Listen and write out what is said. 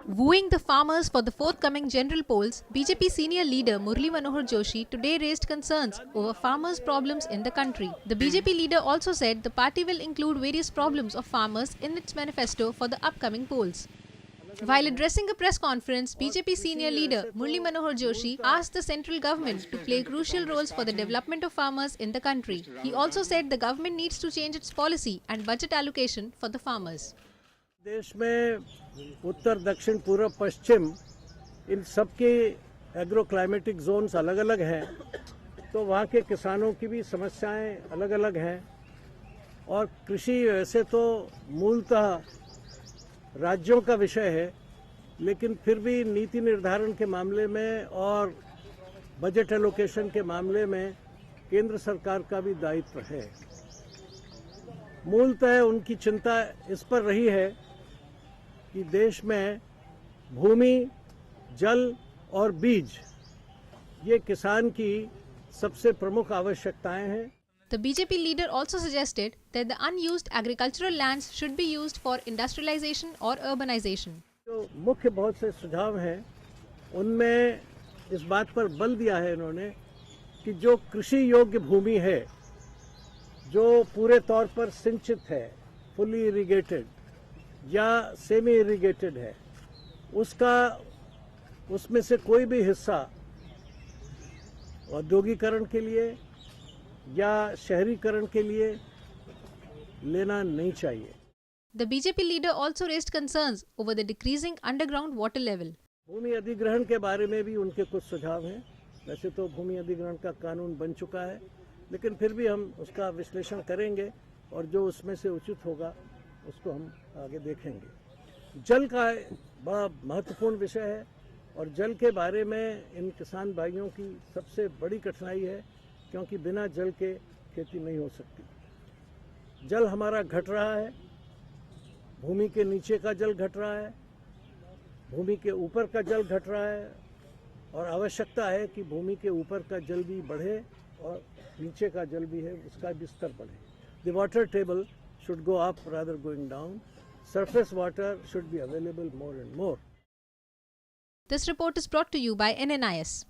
Wooing the farmers for the forthcoming general polls, BJP senior leader Murli Manohar Joshi today raised concerns over farmers' problems in the country. The BJP leader also said the party will include various problems of farmers in its manifesto for the upcoming polls. While addressing a press conference, BJP senior leader Murli Manohar Joshi asked the central government to play crucial roles for the development of farmers in the country. He also said the government needs to change its policy and budget allocation for the farmers. देश में उत्तर दक्षिण पूर्व पश्चिम इन सब के agro climatic zones अलग अलग हैं, तो वहाँ के किसानों की भी समस्याएं अलग अलग हैं। और कृषि वैसे तो मूलतः राज्यों का विषय है, लेकिन फिर भी नीति निर्धारण के मामले में और बजट एलोकेशन के मामले में केंद्र सरकार का भी दायित्व है। मूलतः उनकी चिंता इस पर रही है कि देश में भूमि, जल और बीज ये किसान की सबसे प्रमुख आवश्यकताएं हैं। The BJP leader also suggested that the unused agricultural lands should be used for industrialization or urbanization. जो मुख्य बहुत से सुझाव हैं, उनमें इस बात पर बल दिया है इन्होंने कि जो कृषि योग्य भूमि है, जो पूरे तौर पर सिंचित है, फुली इरिगेटेड या सेमी इरिगेटेड है, उसमें से कोई भी हिस्सा औद्योगिकरण के लिए या शहरीकरण के लिए लेना नहीं चाहिए। The BJP leader also raised concerns over the decreasing underground water level. भूमि अधिग्रहण के बारे में भी उनके कुछ सुझाव हैं। वैसे तो भूमि अधिग्रहण का कानून बन चुका है, लेकिन फिर भी हम उसका विश्लेषण करेंगे और जो उसमें से उचित होगा उसको हम आगे देखेंगे। जल का बड़ा महत्वपूर्ण विषय है और जल के बारे में इन किसान भाइयों की सबसे बड़ी कठिनाई है, क्योंकि बिना जल के खेती नहीं हो सकती। जल हमारा घट रहा है, भूमि के नीचे का जल घट रहा है, भूमि के ऊपर का जल घट रहा है और आवश्यकता है कि भूमि के ऊपर का जल भी बढ़े और नीचे का जल भी है उसका भी स्तर बढ़े। The water table should go up rather going down. Surface water should be available more and more. This report is brought to you by NNIS.